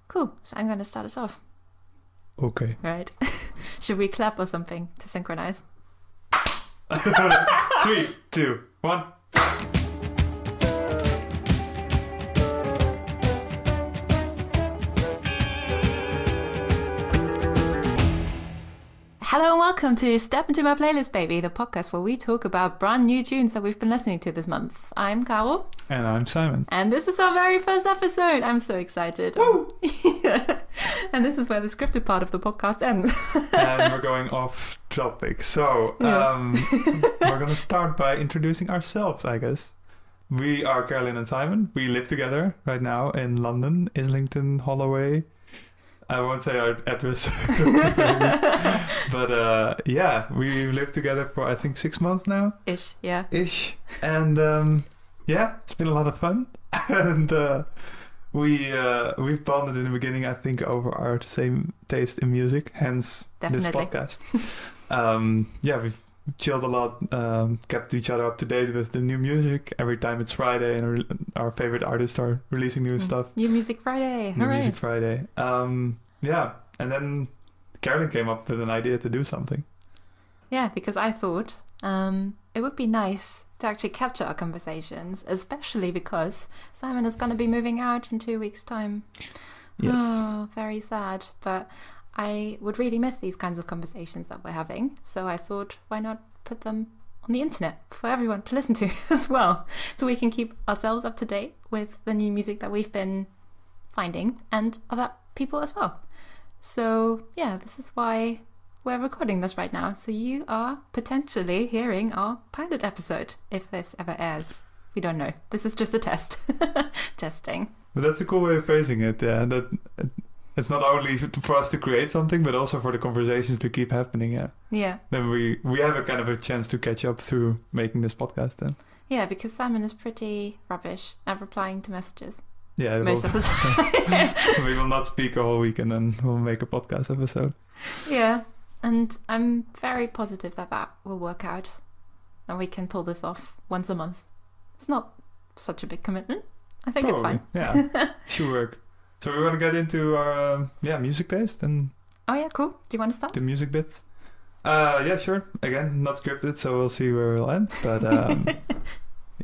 Cool. So I'm going to start us off. Okay. Right. Should we clap or something to synchronize? 3, 2, 1. Hello and welcome to Step Into My Playlist, Baby, the podcast where we talk about brand new tunes that we've been listening to this month. I'm Carol. And I'm Simon. And this is our very first episode. I'm so excited. Woo! Yeah. And this is where the scripted part of the podcast ends. And we're going off topic. So, we're going to start by introducing ourselves, I guess. We are Caroline and Simon. We live together right now in London, Islington, Holloway. I won't say our address. But we lived together for I think 6 months now. Ish, yeah. Ish. And it's been a lot of fun. And we've bonded in the beginning, I think, over our same taste in music, hence Definitely. this podcast. We've chilled a lot, kept each other up to date with the new music. Every time it's Friday and our favorite artists are releasing new stuff. New Music Friday. New Hooray. Music Friday. And then Caroline came up with an idea to do something. Yeah, because I thought it would be nice to actually capture our conversations, especially because Simon is going to be moving out in 2 weeks' time. Yes. Oh, very sad. But I would really miss these kinds of conversations that we're having. So I thought, why not put them on the internet for everyone to listen to as well? So we can keep ourselves up to date with the new music that we've been finding and other people as well. So yeah, this is why we're recording this right now. So you are potentially hearing our pilot episode if this ever airs. We don't know. This is just a test. Testing. But that's a cool way of phrasing it. Yeah, that it's not only for us to create something, but also for the conversations to keep happening. Yeah. Yeah. Then we have a kind of a chance to catch up through making this podcast. Then. Yeah, because Simon is pretty rubbish at replying to messages. Yeah, most of the time. We will not speak a whole week and then we'll make a podcast episode. Yeah, and I'm very positive that will work out and we can pull this off once a month. It's not such a big commitment. I think It's fine. Yeah, should work. So we want to get into our music taste and... Oh yeah, cool. Do you want to start? The music bits. Yeah, sure. Again, not scripted, so we'll see where we'll end. But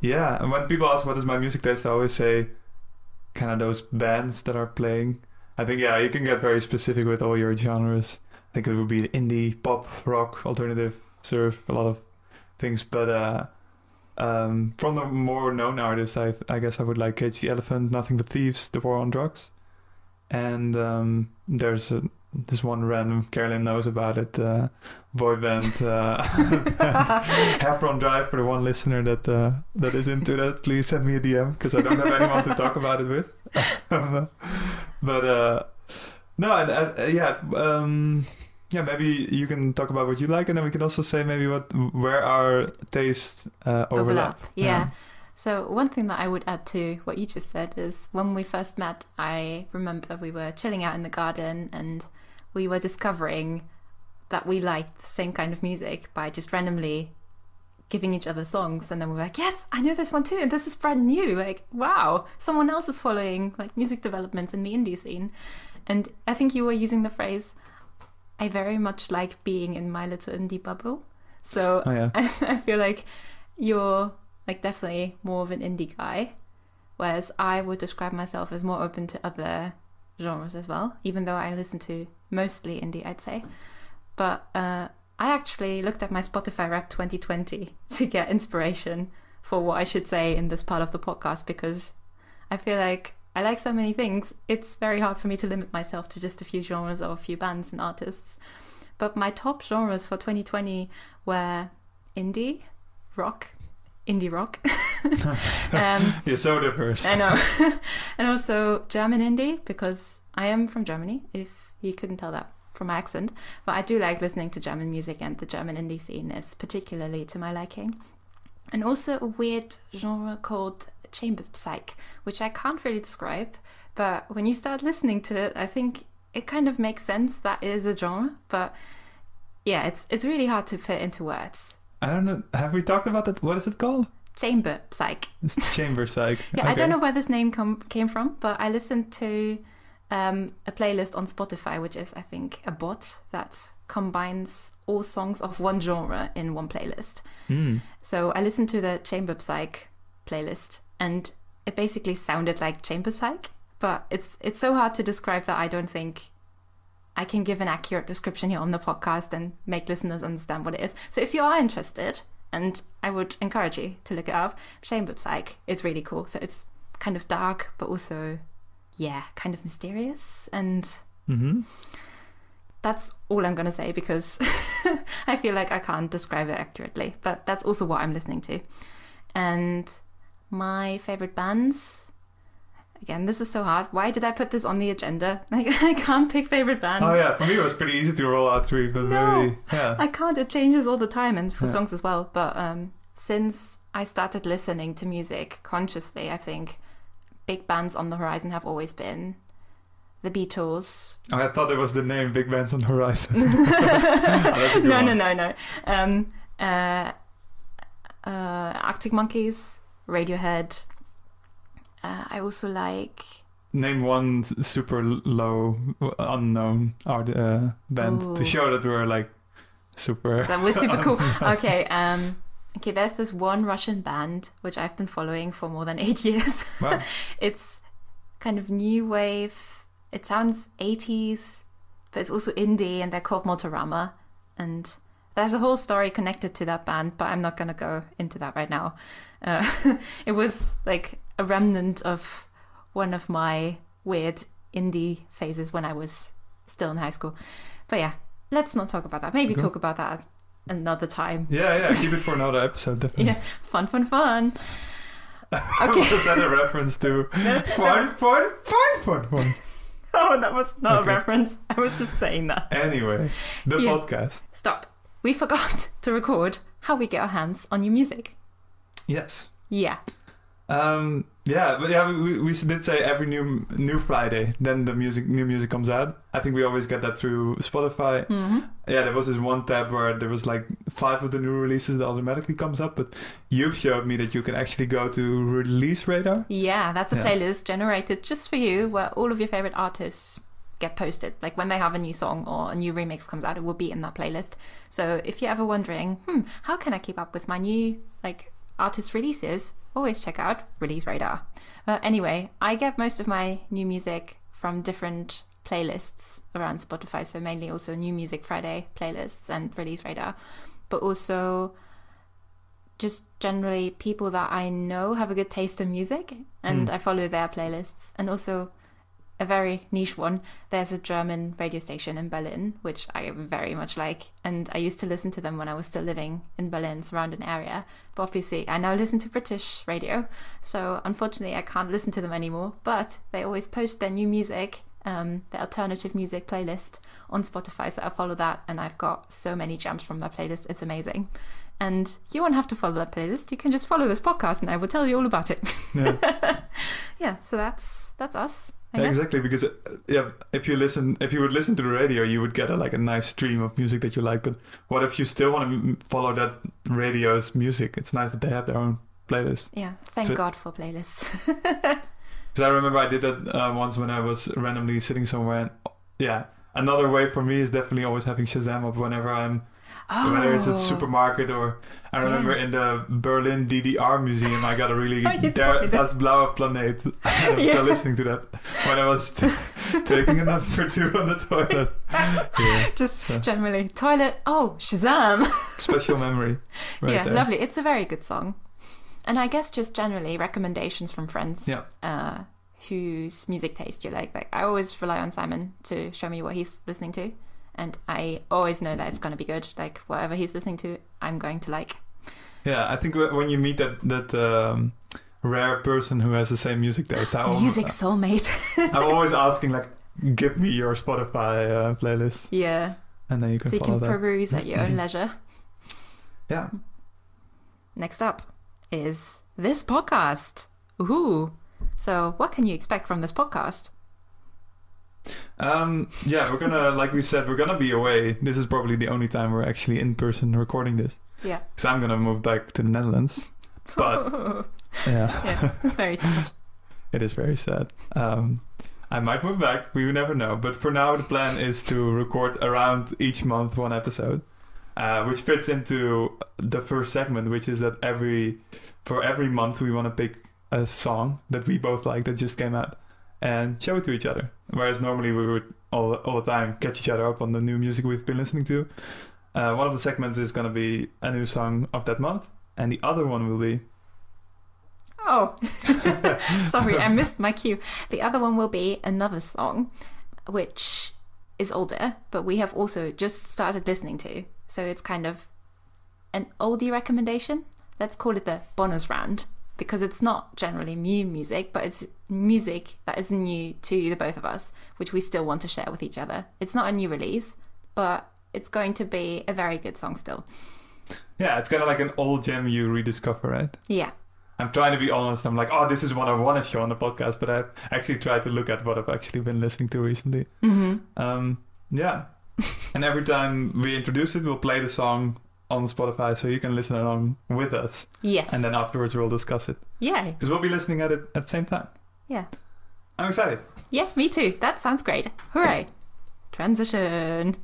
yeah, and when people ask what is my music taste, I always say... kind of those bands that are playing. I think, you can get very specific with all your genres. I think it would be indie, pop, rock, alternative, surf, a lot of things. But from the more known artists, I guess I would like Cage the Elephant, Nothing But Thieves, The War on Drugs. And there's this one random, Caroline knows about it, boy band, Heffron Drive, for the one listener that is into that. Please send me a DM, because I don't have anyone to talk about it with. Maybe you can talk about what you like, and then we can also say maybe where our tastes overlap. Yeah. So one thing that I would add to what you just said is when we first met, I remember we were chilling out in the garden and we were discovering that we liked the same kind of music by just randomly giving each other songs, and then we were like, yes, I know this one too, and this is brand new, like, wow, someone else is following like music developments in the indie scene. And I think you were using the phrase, I very much like being in my little indie bubble. So I feel like you're like definitely more of an indie guy, whereas I would describe myself as more open to other genres as well, even though I listen to mostly indie, I'd say. But I actually looked at my Spotify Wrapped 2020 to get inspiration for what I should say in this part of the podcast, because I feel like I like so many things. It's very hard for me to limit myself to just a few genres or a few bands and artists. But my top genres for 2020 were indie rock. You're so diverse. I know. And also German indie, because I am from Germany, if you couldn't tell that from my accent. But I do like listening to German music, and the German indie scene is particularly to my liking. And also a weird genre called chamber psych, which I can't really describe, but when you start listening to it, I think it kind of makes sense that it is a genre. But yeah, it's really hard to put into words. I don't know. Have we talked about that? What is it called? Chamber psych. It's chamber psych. Yeah, okay. I don't know where this name came from, but I listened to a playlist on Spotify, which is, I think, a bot that combines all songs of one genre in one playlist. So I listened to the Chamber Psych playlist, and it basically sounded like Chamber Psych, but it's so hard to describe that I don't think I can give an accurate description here on the podcast and make listeners understand what it is. So if you are interested, and I would encourage you to look it up, Chamber Psych, it's really cool. So it's kind of dark, but also, kind of mysterious. And that's all I'm going to say, because I feel like I can't describe it accurately. But that's also what I'm listening to. And my favorite bands... Again, this is so hard. Why did I put this on the agenda? Like, I can't pick favorite bands. Oh yeah, for me it was pretty easy to roll out 3, but maybe, I can't. It changes all the time, and for songs as well. But since I started listening to music consciously, I think big bands on the horizon have always been the Beatles. Oh, I thought it was the name Big Bands on the Horizon. No. Arctic Monkeys, Radiohead. I also like... Name one super low, unknown band to show that we're like super... That was super cool. Okay, there's this one Russian band which I've been following for more than 8 years. Wow. It's kind of new wave. It sounds 80s, but it's also indie, and they're called Motorama. And there's a whole story connected to that band, but I'm not going to go into that right now. It was like a remnant of one of my weird indie phases when I was still in high school. But yeah, let's not talk about that. Maybe talk about that another time. Yeah, keep it for another episode, definitely. Yeah, fun. Okay. Was that a reference to fun? Oh, that was not a reference. I was just saying that. Anyway, the podcast. Stop. We forgot to record how we get our hands on new music. Yes. Yeah. We did say every new Friday, then the new music comes out. I think we always get that through Spotify. Yeah, there was this one tab where there was like 5 of the new releases that automatically comes up, but you showed me that you can actually go to Release Radar. Yeah, that's a playlist generated just for you, where all of your favorite artists get posted. Like when they have a new song or a new remix comes out, it will be in that playlist. So if you're ever wondering, how can I keep up with my new artist releases, always check out Release Radar. Anyway, I get most of my new music from different playlists around Spotify, so mainly also New Music Friday playlists and Release Radar, but also just generally people that I know have a good taste in music, and I follow their playlists. And also a very niche one, there's a German radio station in Berlin which I very much like, and I used to listen to them when I was still living in Berlin, surrounding area, but obviously I now listen to British radio, so unfortunately I can't listen to them anymore, but they always post their new music, their alternative music playlist on Spotify, so I follow that, and I've got so many jams from that playlist. It's amazing. And you won't have to follow that playlist, you can just follow this podcast and I will tell you all about it. Yeah, so that's us. Yeah, exactly, because if you would listen to the radio, you would get a nice stream of music that you like. But what if you still want to follow that radio's music? It's nice that they have their own playlist. Yeah, thank God for playlists. Because I remember I did that once when I was randomly sitting somewhere. And another way for me is definitely always having Shazam up whenever I'm, whether it's a supermarket or I remember in the Berlin DDR museum, I got a really Das Blaue Planet. I'm still listening to that when I was taking a number 2 on the toilet. Generally toilet. Oh, Shazam! Special memory. Right there. Lovely. It's a very good song, and I guess just generally recommendations from friends. Whose music taste you like. Like I always rely on Simon to show me what he's listening to, and I always know that it's going to be good. Like whatever he's listening to, I'm going to like. Yeah, I think when you meet that rare person who has the same music taste, music soulmate. I'm always asking give me your Spotify playlist. Yeah. And then you can follow that. Peruse at your own leisure. Yeah. Next up is this podcast. Ooh. So what can you expect from this podcast? We're gonna, like we said, we're gonna be away. This is probably the only time we're actually in person recording this. Yeah. Because I'm gonna move back to the Netherlands. But yeah, it's very sad. It is very sad. I'm I might move back. We will never know. But for now, the plan is to record around each month one episode, which fits into the first segment, which is that for every month we want to pick a song that we both like that just came out and show it to each other. Whereas normally we would all the time catch each other up on the new music we've been listening to. One of the segments is going to be a new song of that month, and the other one will be... Oh, sorry, I missed my cue. The other one will be another song, which is older, but we have also just started listening to. So it's kind of an oldie recommendation. Let's call it the bonus round, because it's not generally new music, but it's music that is new to the both of us, which we still want to share with each other. It's not a new release, but it's going to be a very good song still. Yeah, it's kind of like an old gem you rediscover, right? Yeah. I'm trying to be honest. I'm like, oh, this is what I want to show on the podcast, but I've actually tried to look at what I've actually been listening to recently. Yeah. And every time we introduce it, we'll play the song on Spotify so you can listen along with us. Yes. And then afterwards we'll discuss it. Yeah. Because we'll be listening at it at the same time. Yeah. I'm excited. Yeah, me too. That sounds great. Hooray. Transition.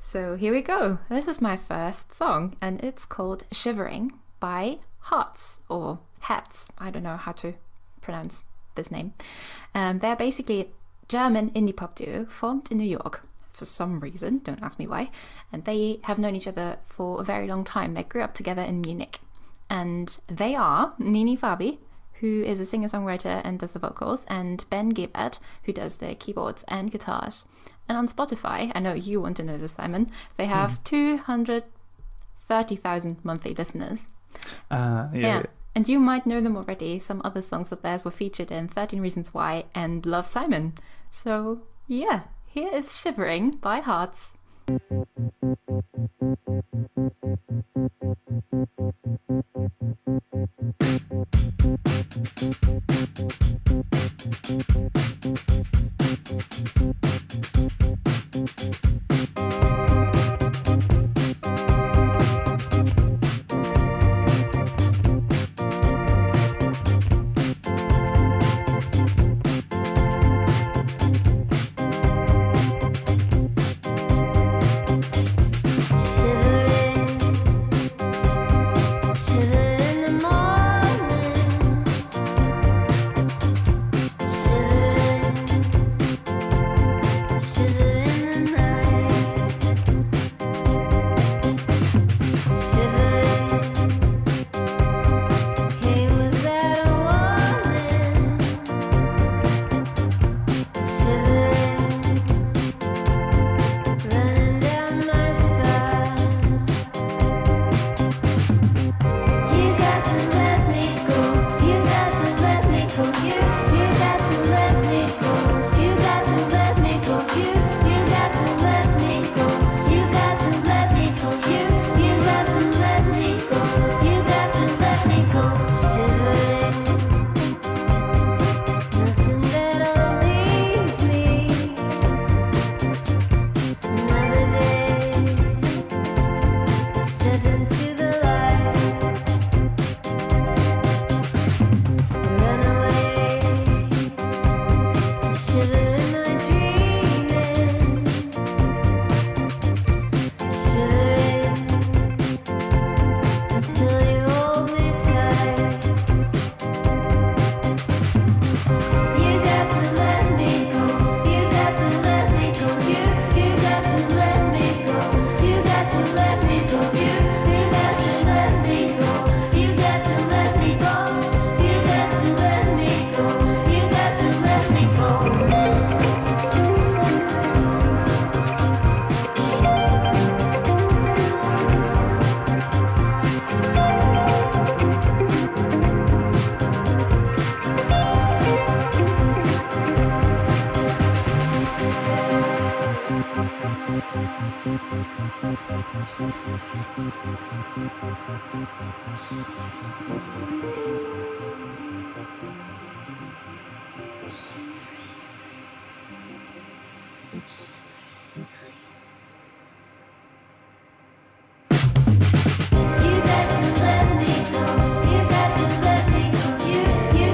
So here we go. This is my first song, and it's called Shivering by Hearts, or Hats. I don't know how to pronounce this name. They're basically a German indie pop duo formed in New York for some reason, don't ask me why, and they have known each other for a very long time. They grew up together in Munich, and they are Nini Fabi, who is a singer-songwriter and does the vocals, and Ben Gibbert, who does the keyboards and guitars. And on Spotify, I know you want to know this, Simon, they have 230,000 monthly listeners. Yeah. And you might know them already. Some other songs of theirs were featured in 13 Reasons Why and Love, Simon. So, yeah, here is Shivering by Hearts. You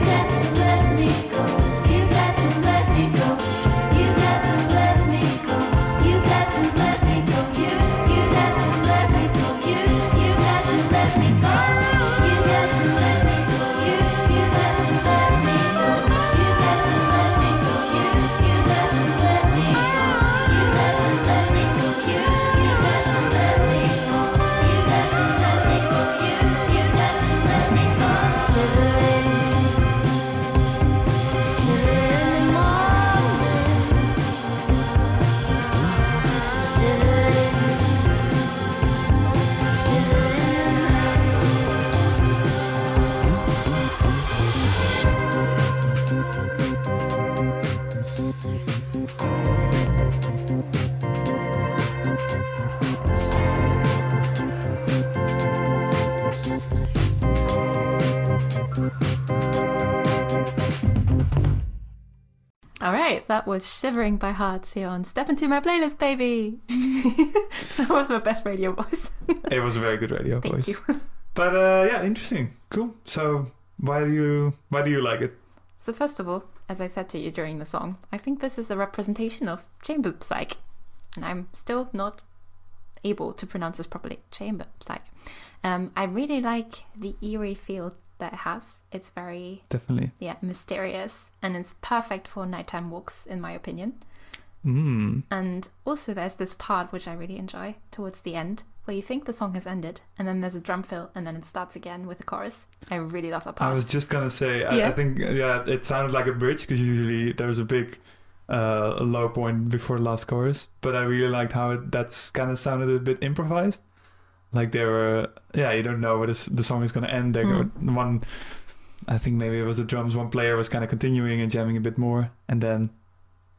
got to let me go. All right, that was Shivering by Hearts here on Step Into My Playlist, baby. That was my best radio voice. It was a very good radio Thank voice. you. But yeah, interesting. Cool. So why do you like it? So first of all, as I said to you during the song, I think this is a representation of chamber psych. And I'm still not able to pronounce this properly. Chamber psych. I really like the eerie feel that it has. It's very Definitely. mysterious, and it's perfect for nighttime walks, in my opinion. Mm. And also there's this part which I really enjoy towards the end, where you think the song has ended, and then there's a drum fill, and then it starts again with the chorus. I really love that part. I was just gonna say, Yeah. I think it sounded like a bridge, because usually there's a big low point before the last chorus, but I really liked how that's kind of sounded a bit improvised. Like they were, you don't know where the song is gonna end. One, I think maybe it was the drums. One player was kind of continuing and jamming a bit more, and then,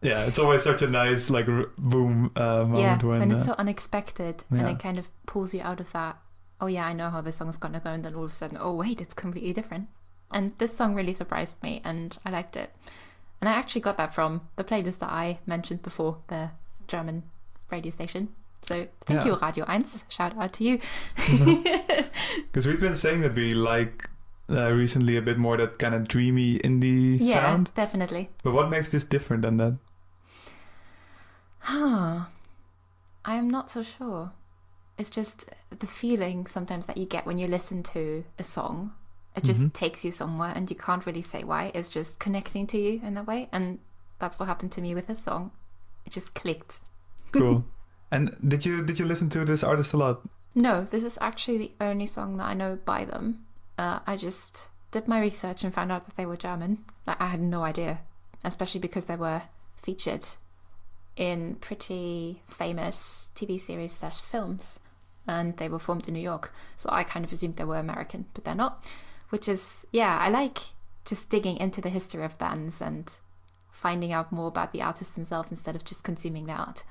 it's always such a nice like boom moment when it's so unexpected, and yeah. it kind of pulls you out of that. Oh yeah, I know how this song is gonna go, and then all of a sudden, oh wait, it's completely different. And this song really surprised me, and I liked it. And I actually got that from the playlist that I mentioned before, the German radio station. So thank you, Radio 1. Shout out to you. Because we've been saying that we like recently a bit more that kind of dreamy indie sound. Yeah, definitely. But what makes this different than that? I'm not so sure. It's just the feeling sometimes that you get when you listen to a song. It just takes you somewhere, and you can't really say why. It's just connecting to you in that way. And that's what happened to me with this song. It just clicked. Cool. And did you listen to this artist a lot? No, this is actually the only song that I know by them. I just did my research and found out that they were German. Like, I had no idea, especially because they were featured in pretty famous TV series / films, and they were formed in New York. So I kind of assumed they were American, but they're not. Which is, I like just digging into the history of bands and finding out more about the artists themselves instead of just consuming their art.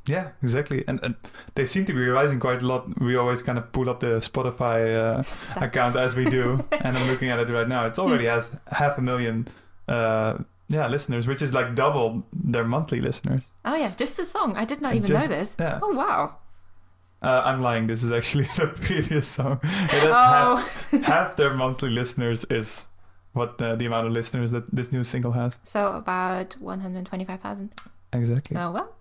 Yeah, exactly. And they seem to be rising quite a lot. We always kind of pull up the Spotify account as we do. And I'm looking at it right now. It already has 500,000 listeners, which is like double their monthly listeners. Oh yeah, just the song. I did not even know this. Yeah. Oh wow. I'm lying. This is actually the previous song. It has half their monthly listeners is what the amount of listeners that this new single has. So about 125,000. Exactly. Oh well.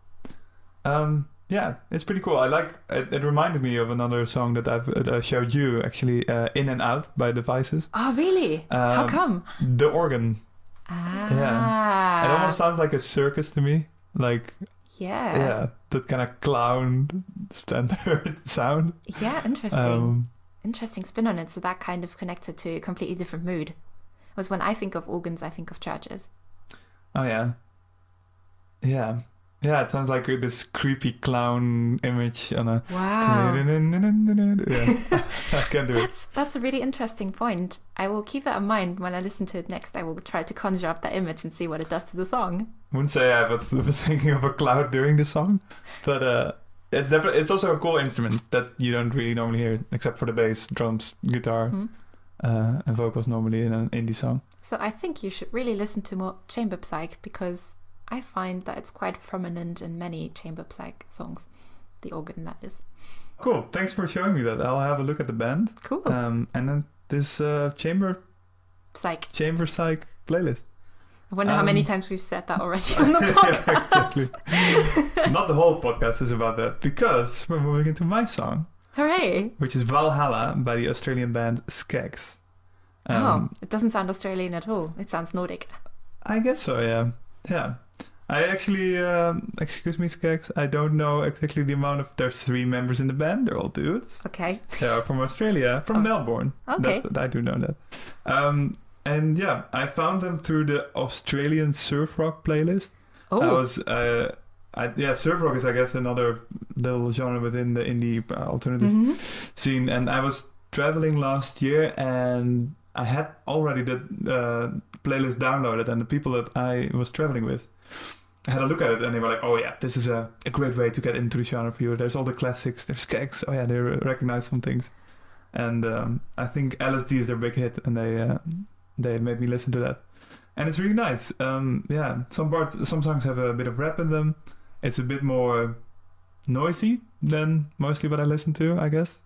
It's pretty cool. I like it. It reminded me of another song that I've showed you, actually, In and Out by Devices. Oh, really? How come? The organ. Ah. Yeah. It almost sounds like a circus to me. Like, yeah, that kind of clown standard sound. Yeah, interesting. Interesting spin on it. So that kind of connects it to a completely different mood. Whereas when I think of organs, I think of churches. Oh, yeah. Yeah. Yeah, it sounds like this creepy clown image on a... Wow. Yeah, I can't do it. That's a really interesting point. I will keep that in mind when I listen to it next. I will try to conjure up that image and see what it does to the song. Wouldn't say I was thinking of a cloud during the song, but it's also a cool instrument that you don't really normally hear, except for the bass, drums, guitar, and vocals normally in an indie song. So I think you should really listen to more chamber psych, because I find that it's quite prominent in many chamber psych songs. The organ, that is. Cool. Thanks for showing me that. I'll have a look at the band. Cool. And then this chamber psych playlist. I wonder how many times we've said that already on the podcast. Yeah, exactly. Not the whole podcast is about that, because we're moving into my song. Hooray! Which is Valhalla by the Australian band Skex. It doesn't sound Australian at all. It sounds Nordic. I guess so, yeah. Yeah. I actually, excuse me, Skex, I don't know exactly the amount of... There's 3 members in the band. They're all dudes. Okay. They are from Australia, from Melbourne. Okay. I do know that. And yeah, I found them through the Australian surf rock playlist. Oh. Surf rock is, I guess, another little genre within the indie alternative scene. And I was traveling last year, and I had already the playlist downloaded, and the people that I was traveling with had a look at it and they were like, oh yeah, this is a great way to get into the genre for you. There's all the classics. There's Skex. Oh yeah, they recognize some things. And I think LSD is their big hit, and they made me listen to that. And it's really nice. Some songs have a bit of rap in them. It's a bit more noisy than mostly what I listen to, I guess.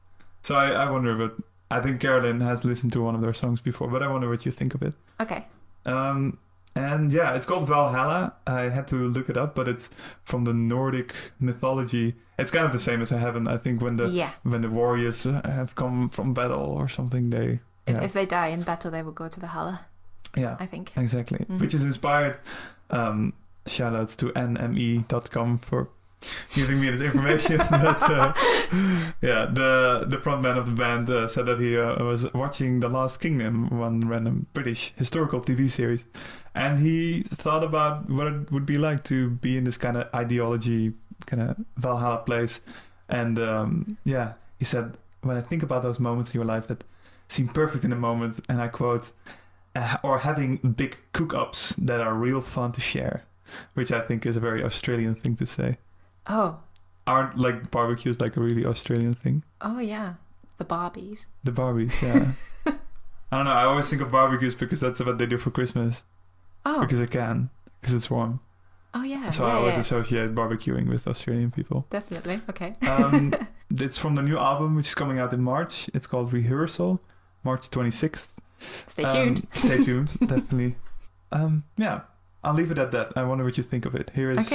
So I wonder, but I think Carolyn has listened to one of their songs before, but I wonder what you think of it. Okay. And yeah, it's called Valhalla. I had to look it up, but it's from the Nordic mythology. It's kind of the same as Heaven. I think when the warriors have come from battle or something, if they die in battle, they will go to Valhalla. Yeah, I think exactly. Mm-hmm. Which is inspired. Shout outs to nme.com for giving me this information. But the frontman of the band said that he was watching The Last Kingdom, one random British historical TV series, and he thought about what it would be like to be in this kind of ideology, kind of Valhalla place. And he said, when I think about those moments in your life that seem perfect in a moment, and I quote, or having big cook-ups that are real fun to share, which I think is a very Australian thing to say. Oh. Aren't like barbecues like a really Australian thing? Oh yeah, the Barbies. The Barbies, yeah. I don't know, I always think of barbecues because that's what they do for Christmas. Oh. Because it's warm. Oh yeah. So I always associate barbecuing with Australian people. Definitely, okay. It's from the new album, which is coming out in March. It's called Rehearsal, March 26th. Stay tuned. Stay tuned, definitely. I'll leave it at that. I wonder what you think of it. Here is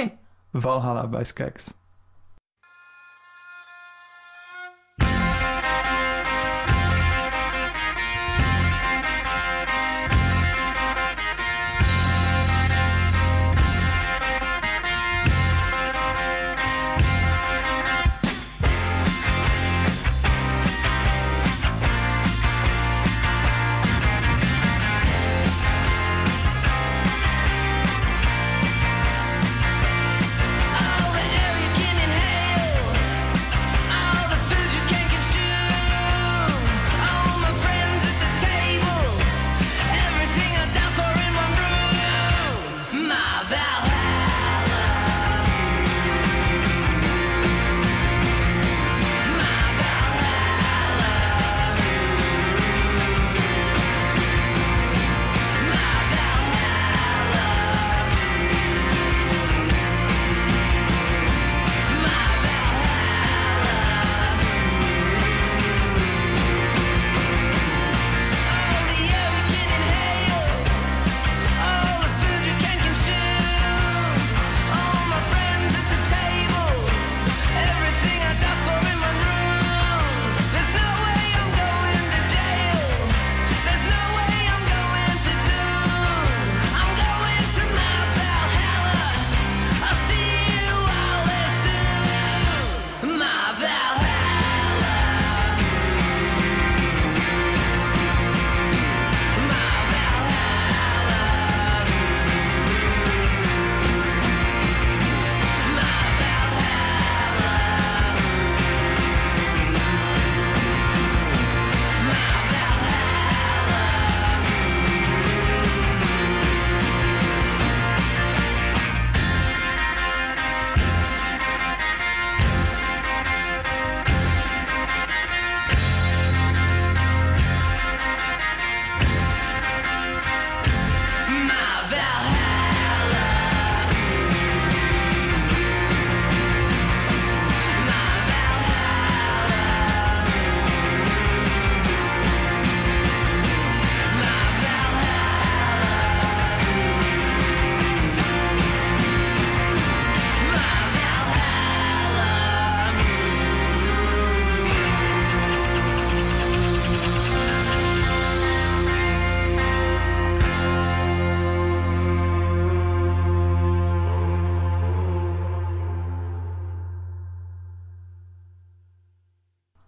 Valhalla by Skex.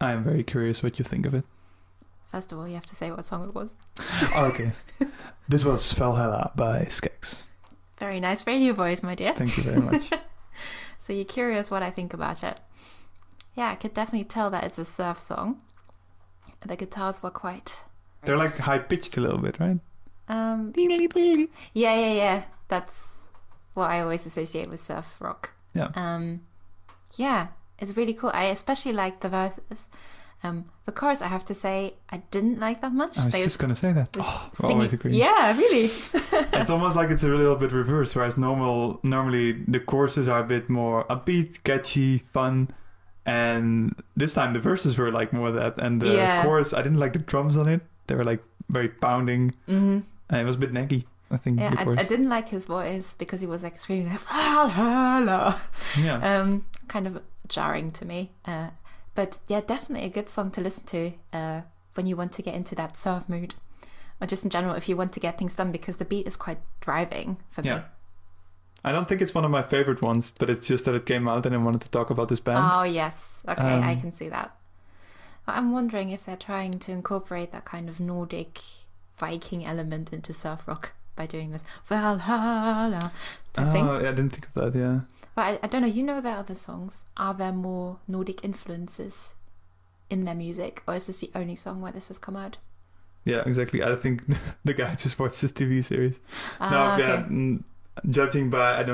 I am very curious what you think of it. First of all, you have to say what song it was. Okay. This was Valhalla by Skex. Very nice radio voice, my dear. Thank you very much. So you're curious what I think about it. Yeah, I could definitely tell that it's a surf song. The guitars were quite... They're like high-pitched a little bit, right? Yeah. That's what I always associate with surf rock. Yeah. Yeah, it's really cool. I especially like the verses. The chorus, I have to say, I didn't like that much. I was just going to say that. We always agree. Yeah, really. It's almost like it's a little bit reversed, whereas normally the choruses are a bit more upbeat, catchy, fun. And this time the verses were like more that. And the chorus, I didn't like the drums on it. They were like very pounding. Mm-hmm. And it was a bit naggy, I think. Yeah, I didn't like his voice because he was like screaming like, Valhalla. Yeah. Kind of jarring to me. But yeah, definitely a good song to listen to when you want to get into that surf mood. Or just in general, if you want to get things done, because the beat is quite driving for me. I don't think it's one of my favorite ones, but it's just that it came out and I wanted to talk about this band. Oh, yes. Okay, I can see that. I'm wondering if they're trying to incorporate that kind of Nordic Viking element into surf rock by doing this Valhalla type thing. Oh, I didn't think of that, yeah. But I don't know, you know their other songs. Are there more Nordic influences in their music? Or is this the only song where this has come out? Yeah, exactly. I think the guy just watched this TV series. Judging by,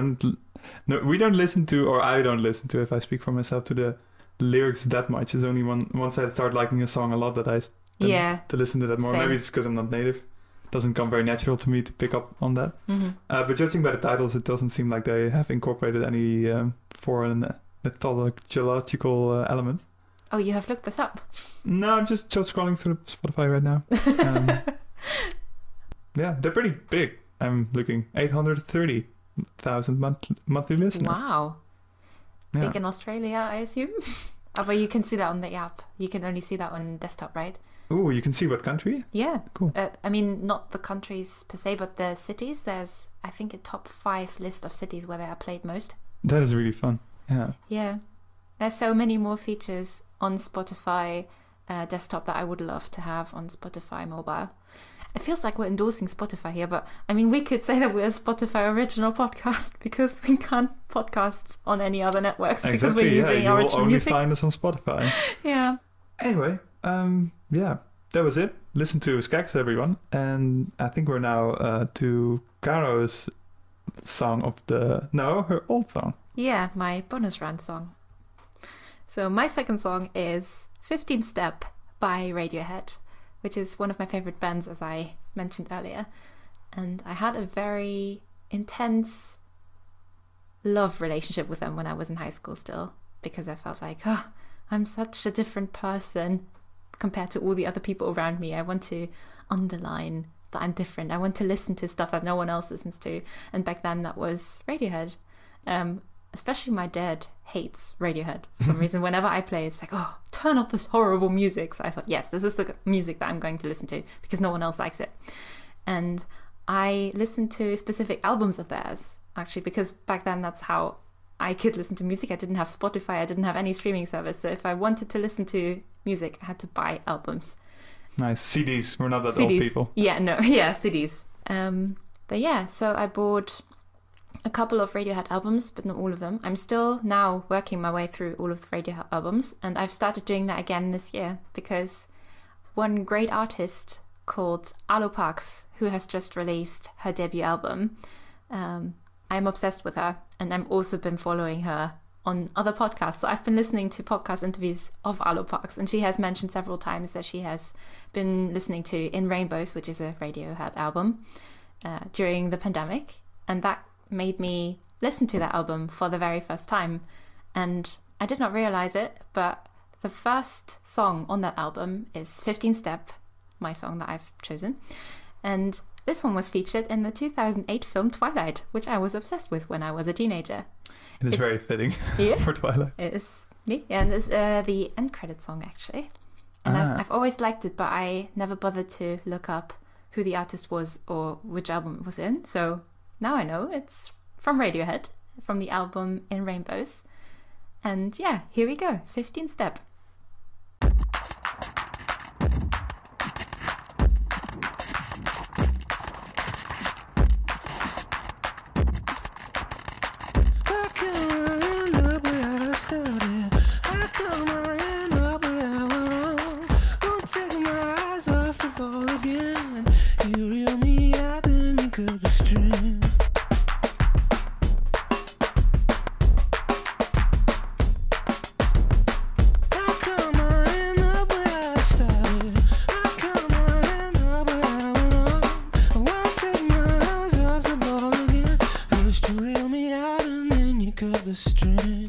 we don't listen to, or I don't listen to, if I speak for myself, to the lyrics that much. It's only once I start liking a song a lot that I tend to listen to that more. Same. Maybe it's because I'm not native. It doesn't come very natural to me to pick up on that. Mm-hmm. But judging by the titles, it doesn't seem like they have incorporated any foreign mythological elements. Oh, you have looked this up? No, I'm just scrolling through Spotify right now. Yeah, they're pretty big. I'm looking 830,000 monthly listeners. Wow. Big in Australia, I assume? But you can see that on the app. You can only see that on desktop, right? Oh, you can see what country? Yeah. Cool. I mean, not the countries per se, but the cities. There's, I think, a top 5 list of cities where they are played most. That is really fun. Yeah. Yeah. There's so many more features on Spotify desktop that I would love to have on Spotify mobile. It feels like we're endorsing Spotify here, but I mean, we could say that we're a Spotify original podcast because we can't podcast on any other networks because we're using our original music. You will only find us on Spotify. Yeah. Anyway, that was it. Listen to Skex, everyone. And I think we're now to Caro's song of her old song. Yeah, my bonus round song. So my second song is 15 Step by Radiohead, which is one of my favorite bands, as I mentioned earlier. And I had a very intense love relationship with them when I was in high school still, because I felt like, I'm such a different person compared to all the other people around me. I want to underline that I'm different. I want to listen to stuff that no one else listens to. And back then that was Radiohead. Especially my dad hates Radiohead for some reason. Whenever I play, it's like, turn off this horrible music. So I thought, yes, this is the music that I'm going to listen to because no one else likes it. And I listened to specific albums of theirs, actually, because back then that's how I could listen to music. I didn't have Spotify. I didn't have any streaming service. So if I wanted to listen to music, I had to buy albums. Nice. CDs. We're not that CDs. old people. Yeah, no. Yeah, CDs. But yeah, so I bought a couple of Radiohead albums, but not all of them. I'm still now working my way through all of the Radiohead albums, and I've started doing that again this year because one great artist called Alo Parks, who has just released her debut album, I'm obsessed with her, and I've also been following her on other podcasts. So I've been listening to podcast interviews of Alo Parks, and she has mentioned several times that she has been listening to In Rainbows, which is a Radiohead album, during the pandemic, and that made me listen to that album for the very first time. And I did not realize it, but the first song on that album is 15 Step, my song that I've chosen. And this one was featured in the 2008 film Twilight, which I was obsessed with when I was a teenager. It is very fitting for Twilight. It is me. And it's the end credit song, actually. And I've always liked it, but I never bothered to look up who the artist was or which album it was in. So now I know it's from Radiohead, from the album In Rainbows. And yeah, here we go, 15 Step. cut the string.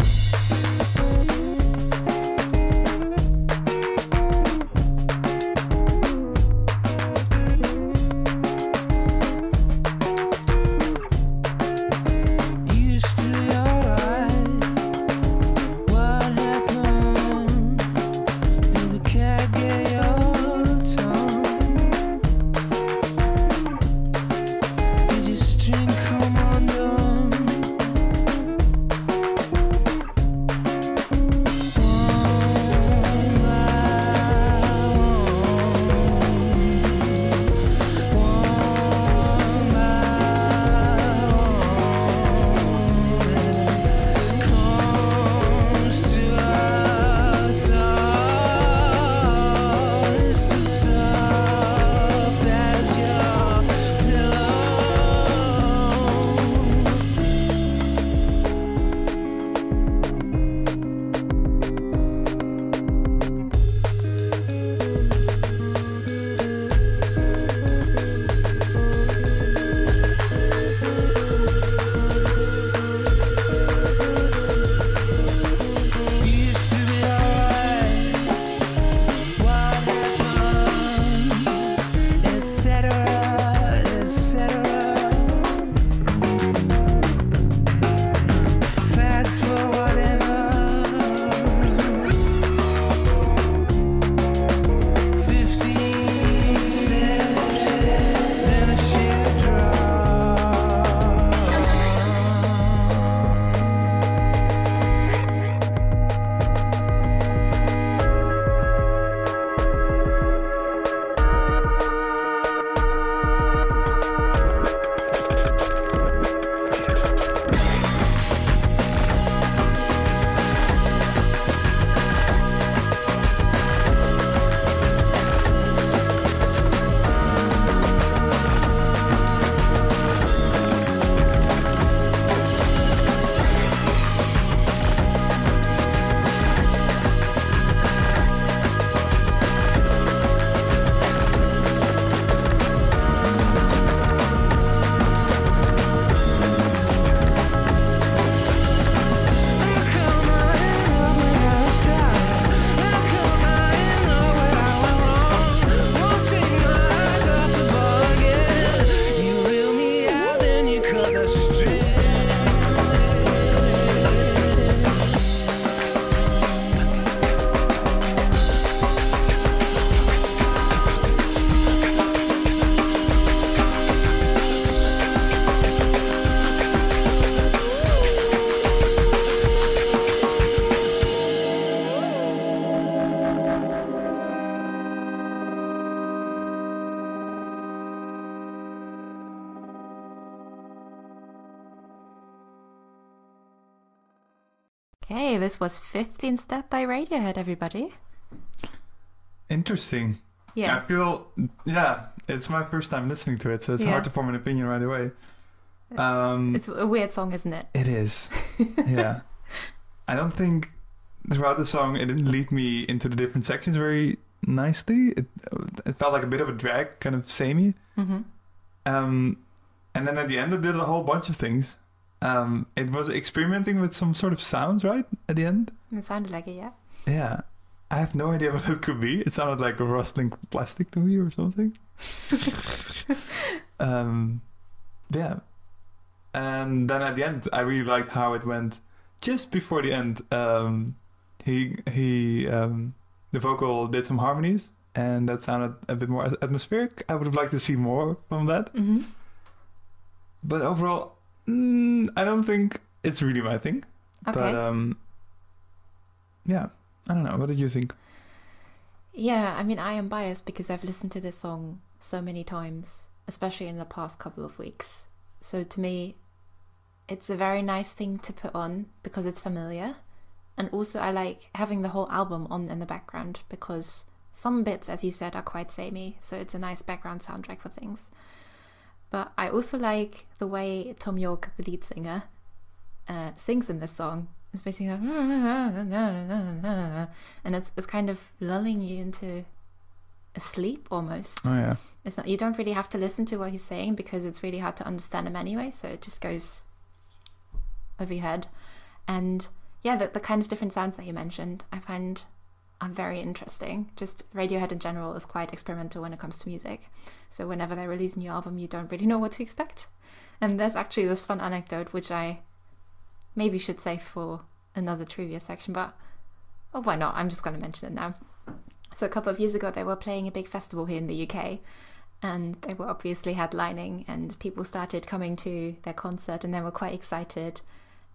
Okay, this was 15 Step by Radiohead, everybody. Interesting. Yeah. I feel, it's my first time listening to it, so it's hard to form an opinion right away. It's a weird song, isn't it? It is. Yeah. I don't think throughout the song it didn't lead me into the different sections very nicely. It felt like a bit of a drag, kind of samey. Mm-hmm. And then at the end it did a whole bunch of things. It was experimenting with some sort of sounds, right? At the end? It sounded like it, yeah. Yeah. I have no idea what it could be. It sounded like a rustling plastic to me or something. Yeah. And then at the end, I really liked how it went. Just before the end, the vocal did some harmonies, and that sounded a bit more atmospheric. I would have liked to see more from that. Mm-hmm. But overall, I don't think it's really my thing. Okay. But yeah, I don't know. What did you think? Yeah, I mean, I am biased because I've listened to this song so many times, especially in the past couple of weeks. So to me, it's a very nice thing to put on because it's familiar. And also I like having the whole album on in the background because some bits, as you said, are quite samey. So it's a nice background soundtrack for things. But I also like the way Tom York, the lead singer, sings in this song. It's basically like, and it's kind of lulling you into a sleep almost. Oh yeah. It's not, you don't really have to listen to what he's saying because it's really hard to understand him anyway, so it just goes over your head. And yeah, the kind of different sounds that you mentioned, I find are very interesting. Just Radiohead in general is quite experimental when it comes to music. So whenever they release a new album, you don't really know what to expect. And there's actually this fun anecdote, which I maybe should say for another trivia section, but why not? I'm just going to mention it now. So a couple of years ago, they were playing a big festival here in the UK, and they were obviously headlining, and people started coming to their concert, and they were quite excited.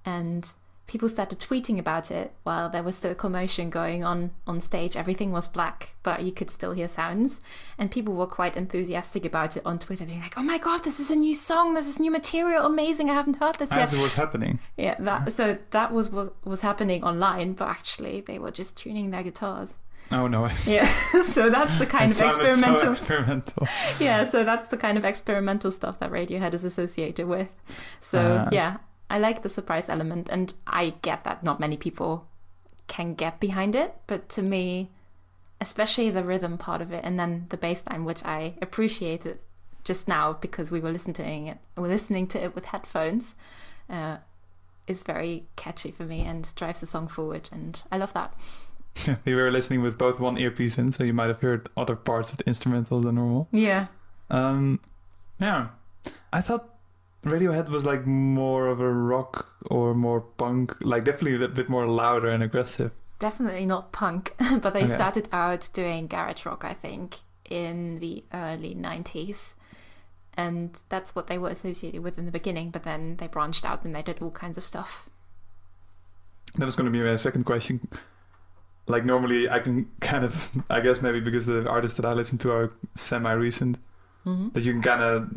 And people started tweeting about it while there was still commotion going on stage. Everything was black, but you could still hear sounds. And people were quite enthusiastic about it on Twitter, being like, oh my God, this is a new song. This is new material. Amazing. I haven't heard this yet. As it was happening. Yeah, that was happening online, but actually they were just tuning their guitars. Oh, no. Yeah, so that's the kind of experimental. So experimental. Yeah, so that's the kind of experimental stuff that Radiohead is associated with. So, yeah. I like the surprise element, and I get that not many people can get behind it, but to me, especially the rhythm part of it, and then the bass line, which I appreciated just now because we were listening to it with headphones, is very catchy for me and drives the song forward, and I love that. We were listening with both one earpiece in, so you might have heard other parts of the instrumentals than normal. Yeah. Yeah. I thought Radiohead was like more of a rock or more punk, like definitely a bit more louder and aggressive. Definitely not punk, but they started out doing garage rock, I think, in the early 90s. And that's what they were associated with in the beginning, but then they branched out and they did all kinds of stuff. That was going to be my second question. Like normally I can kind of, I guess maybe because the artists that I listen to are semi-recent, that you can kind of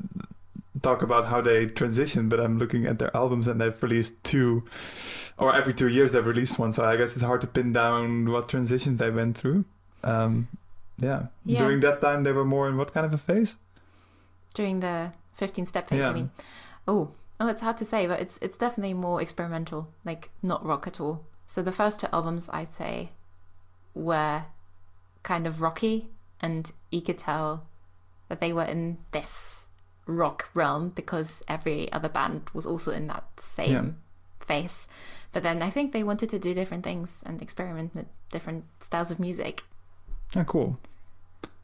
talk about how they transition, but I'm looking at their albums and they've released 2, or every 2 years they've released one, so I guess it's hard to pin down what transitions they went through. Yeah. During that time they were more in what kind of a phase? During the 15-step phase, you mean? Oh, it's hard to say, but it's definitely more experimental, like not rock at all. So the first 2 albums, I'd say, were kind of rocky, and you could tell that they were in this rock realm because every other band was also in that same phase. But then I think they wanted to do different things and experiment with different styles of music. Oh, cool.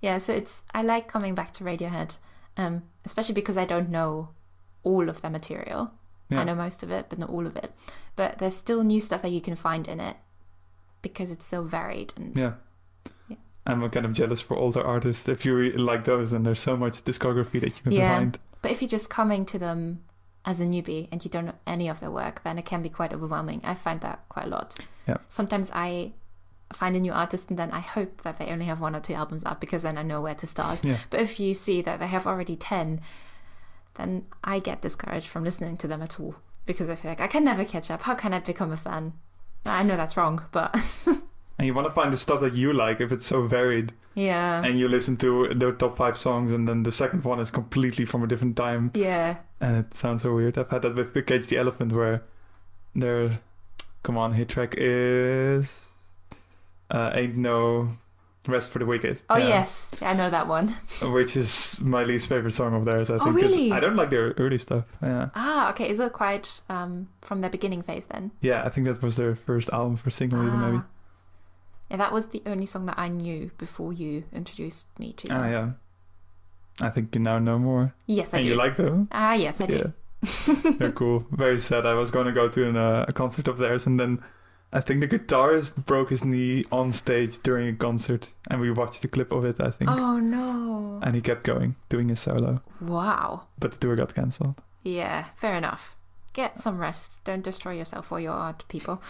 Yeah, so I like coming back to Radiohead, especially because I don't know all of their material. I know most of it, but not all of it. But there's still new stuff that you can find in it because it's so varied. And I'm kind of jealous for older artists. If you really like those, then there's so much discography that you can find. But if you're just coming to them as a newbie and you don't know any of their work, then it can be quite overwhelming. I find that quite a lot. Yeah. Sometimes I find a new artist and then I hope that they only have 1 or 2 albums out because then I know where to start. Yeah. But if you see that they have already 10, then I get discouraged from listening to them at all because I feel like I can never catch up. How can I become a fan? I know that's wrong, but... And you want to find the stuff that you like if it's so varied. Yeah. And you listen to their top 5 songs and then the second one is completely from a different time. Yeah. And it sounds so weird. I've had that with Cage the Elephant where their hit track is Ain't No Rest for the Wicked. Oh, yes. I know that one. Which is my least favorite song of theirs, I think. Really? I don't like their early stuff. Yeah. Ah, okay. Is it quite from their beginning phase then? Yeah, I think that was their first album for single even maybe. Yeah, that was the only song that I knew before you introduced me to them. Yeah. I think you now know more. Yes, I do. And you like them? Yes, I do. They're cool. Very sad. I was going to go to a concert of theirs and then I think the guitarist broke his knee on stage during a concert and we watched the clip of it, I think. Oh, no. And he kept going, doing his solo. Wow. But the tour got cancelled. Yeah, fair enough. Get some rest. Don't destroy yourself for your art, people.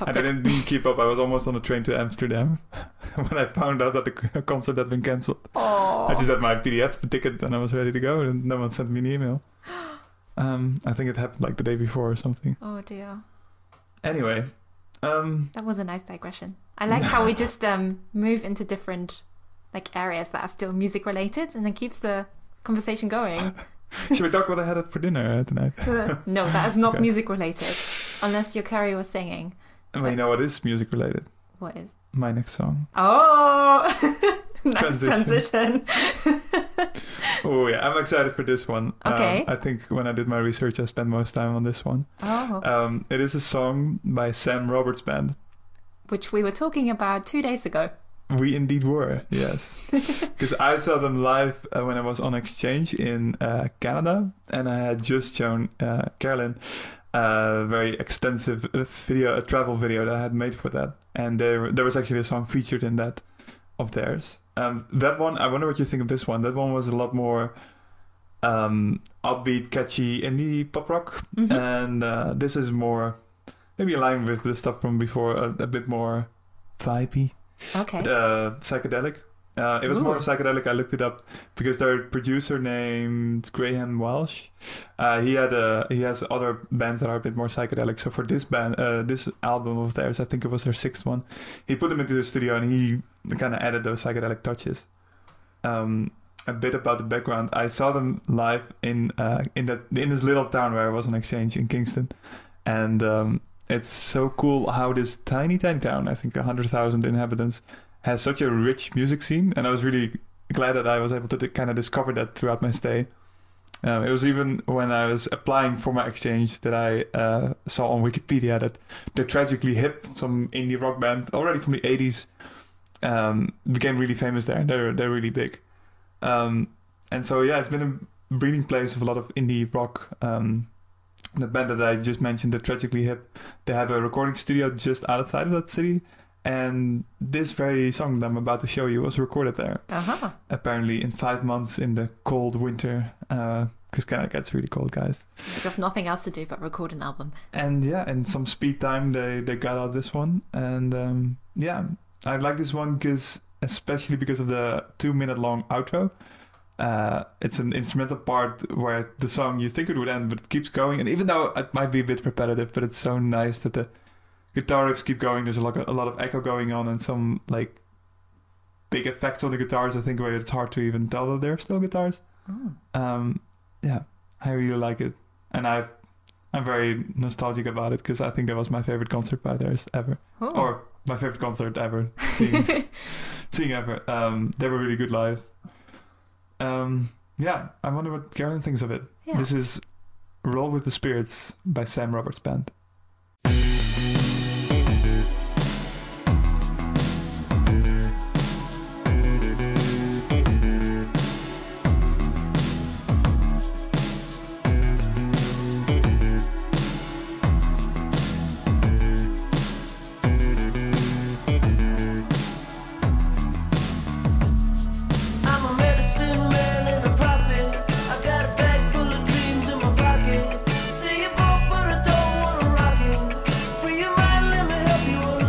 I didn't keep up. I was almost on a train to Amsterdam when I found out that the concert had been cancelled. I just had my PDF, the ticket, and I was ready to go, and no one sent me an email. I think it happened like the day before or something. Oh dear. Anyway. That was a nice digression. I like how we just move into different areas that are still music related and then keeps the conversation going. Should we talk what I had for dinner tonight? No, that is not music related. Unless your curry was singing. Well, you know what is music related? What is? My next song. Oh! Nice transition. Oh yeah, I'm excited for this one. Okay. I think when I did my research, I spent most time on this one. Oh. It is a song by Sam Roberts Band. Which we were talking about 2 days ago. We indeed were, yes. Because I saw them live when I was on exchange in Canada, and I had just shown Carolyn a very extensive video, a travel video that I had made for that. And there was actually a song featured in that of theirs. That one, I wonder what you think of this one. That one was a lot more upbeat, catchy indie pop rock. Mm-hmm. And this is more, maybe in line with the stuff from before, a bit more vibey. Okay. Psychedelic. It was more psychedelic. I looked it up because their producer named Graham Welsh. He has other bands that are a bit more psychedelic. So for this band, this album of theirs, I think it was their 6th one. He put them into the studio and he kind of added those psychedelic touches. A bit about the background. I saw them live in this little town where I was on exchange in Kingston, and it's so cool how this tiny town, I think 100,000 inhabitants, has such a rich music scene, and I was really glad that I was able to kind of discover that throughout my stay. It was even when I was applying for my exchange that I saw on Wikipedia that the Tragically Hip, some indie rock band already from the 80s, became really famous there. They're really big. And so yeah, it's been a breeding place of a lot of indie rock. The band that I just mentioned, the Tragically Hip, they have a recording studio just outside of that city. And this very song that I'm about to show you was recorded there. Uh-huh. Apparently in 5 months in the cold winter, because Canada gets really cold, guys. You have nothing else to do but record an album. And yeah, in some speed time, they got out this one. And yeah, I like this one especially because of the 2-minute long outro. It's an instrumental part where the song, you think it would end, but it keeps going. And even though it might be a bit repetitive, but it's so nice that the guitar riffs keep going. There's a lot of echo going on and some like big effects on the guitars, I think, where it's hard to even tell that they're still guitars. Oh. Yeah, I really like it. And I'm very nostalgic about it because I think that was my favorite concert by theirs ever. Oh. Or my favorite concert ever. Seeing ever. They were really good live. Yeah, I wonder what Carolyn thinks of it. Yeah. This is Roll with the Spirits by Sam Roberts Band. See you both, but I don't wanna rock it. Free your mind, let me help you.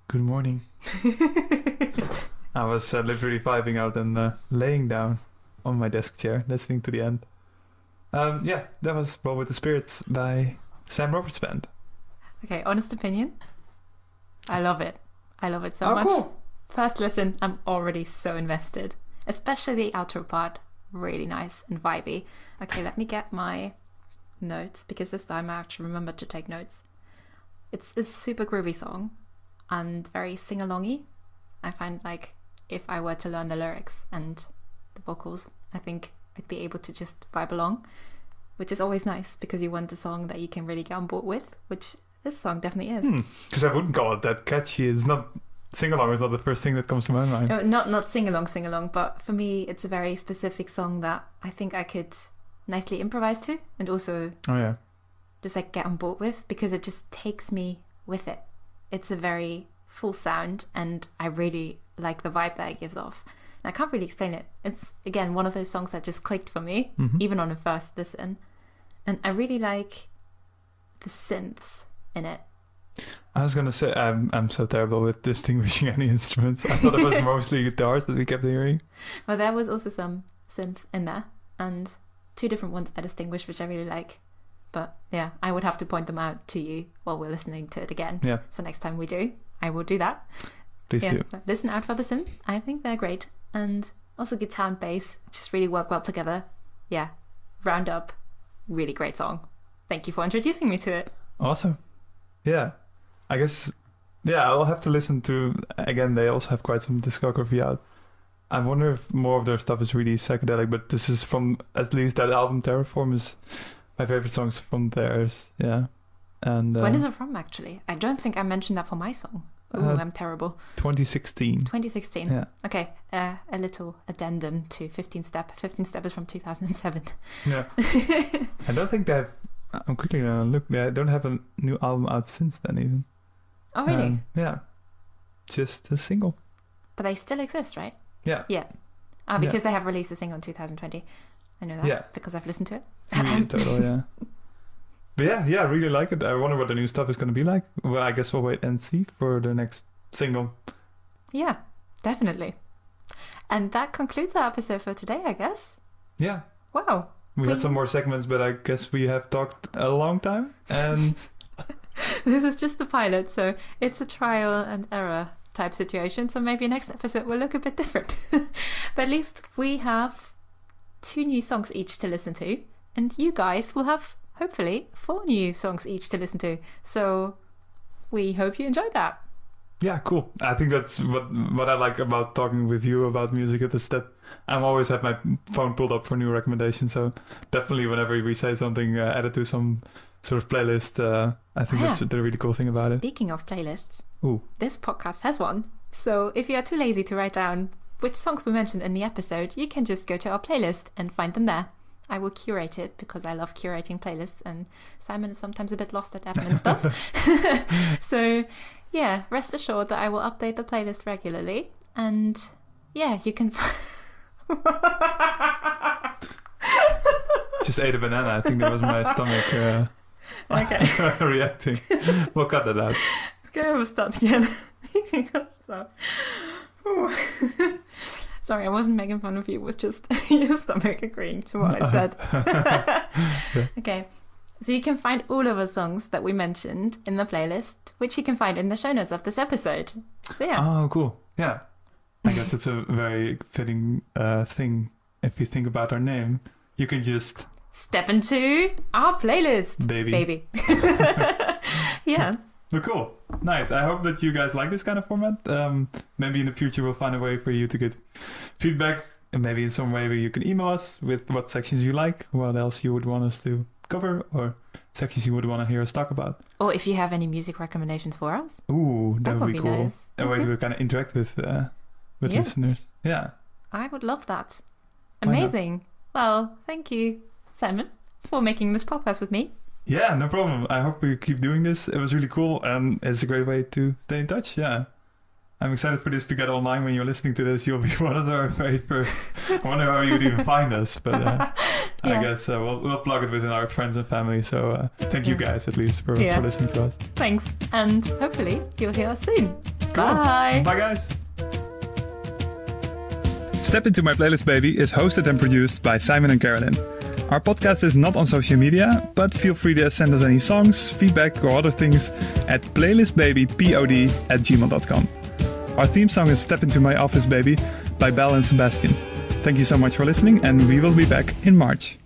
Good morning. I was literally vibing out and laying down on my desk chair, listening to the end. Yeah, that was Roll with the Spirits by Sam Roberts Band. Okay, honest opinion. I love it. I love it so much. Cool. First listen, I'm already so invested. Especially the outro part. Really nice and vibey. Okay, let me get my notes, because this time I actually remembered to take notes. It's a super groovy song and very sing-alongy. I find like if I were to learn the lyrics and the vocals, I think I'd be able to just vibe along, which is always nice because you want a song that you can really get on board with, which this song definitely is. Because I wouldn't call it that catchy. It's not... Sing-along is not the first thing that comes to my mind. No, not sing-along, but for me it's a very specific song that I think I could nicely improvise to and also just like get on board with, because it just takes me with it. It's a very full sound and I really like the vibe that it gives off. And I can't really explain it. It's, again, one of those songs that just clicked for me, even on a first listen. And I really like the synths in it. I was gonna say I'm so terrible with distinguishing any instruments. I thought it was mostly guitars that we kept hearing. Well, there was also some synth in there, and 2 different ones I distinguished, which I really like. But yeah, I would have to point them out to you while we're listening to it again. Yeah. So next time we do, I will do that. Please do. But listen out for the synth. I think they're great, and also guitar and bass just really work well together. Yeah, round up, really great song. Thank you for introducing me to it. Awesome. Yeah. I guess, I'll have to listen to... Again, they also have quite some discography out. I wonder if more of their stuff is really psychedelic, but this is from... At least that album, Terraform, is my favorite songs from theirs. Yeah. And when is it from, actually? I don't think I mentioned that for my song. Ooh, I'm terrible. 2016. 2016. Yeah. Okay, a little addendum to 15 Step. 15 Step is from 2007. Yeah. I don't think they have... I'm quickly going to look. They don't have a new album out since then, even. Oh, really? Yeah. Just a single. But they still exist, right? Yeah. Yeah. Because they have released a single in 2020. I know that because I've listened to it. Total, yeah. But I really like it. I wonder what the new stuff is going to be like. Well, I guess we'll wait and see for the next single. Yeah, definitely. And that concludes our episode for today, I guess. Yeah. Wow. We had some more segments, but I guess we have talked a long time. And this is just the pilot, so it's a trial and error type situation. So maybe next episode will look a bit different. But at least we have 2 new songs each to listen to. And you guys will have, hopefully, 4 new songs each to listen to. So we hope you enjoyed that. Yeah, cool. I think that's what I like about talking with you about music, is that I always have my phone pulled up for new recommendations. So definitely whenever we say something, add it to some sort of playlist. I think that's the really cool thing about it. Speaking of playlists, this podcast has one. So if you are too lazy to write down which songs we mentioned in the episode, you can just go to our playlist and find them there. I will curate it because I love curating playlists, and Simon is sometimes a bit lost at admin stuff. So yeah, rest assured that I will update the playlist regularly, and you can just ate a banana. I think that was my stomach reacting. We'll cut that out. Okay, we'll start again. Sorry, I wasn't making fun of you. It was just your stomach agreeing to what I said. Okay, so you can find all of our songs that we mentioned in the playlist, which you can find in the show notes of this episode. So yeah. Oh, cool. Yeah. I guess it's a very fitting thing. If you think about our name, you can just... step into our playlist. Baby. Yeah. But cool. Nice. I hope that you guys like this kind of format. Maybe in the future we'll find a way for you to get feedback, and maybe in some way where you can email us with what sections you like, what else you would want us to cover, or sections you would want to hear us talk about. Or if you have any music recommendations for us. Ooh, that would be cool. Nice. A way to kind of interact with listeners. Yeah. I would love that. Amazing. Well, thank you, Simon, for making this podcast with me. Yeah, no problem. I hope we keep doing this. It was really cool, and it's a great way to stay in touch. Yeah. I'm excited for this to get online. When you're listening to this, you'll be one of our very first. I wonder how you would even find us, but I guess we'll plug it within our friends and family. So thank you guys at least for listening to us. Thanks, and hopefully you'll hear us soon. Cool. Bye. Bye, guys. Step Into My Playlist Baby is hosted and produced by Simon and Carolyn. Our podcast is not on social media, but feel free to send us any songs, feedback, or other things at playlistbabypod@gmail.com. Our theme song is Step Into My Office Baby by Belle and Sebastian. Thank you so much for listening, and we will be back in March.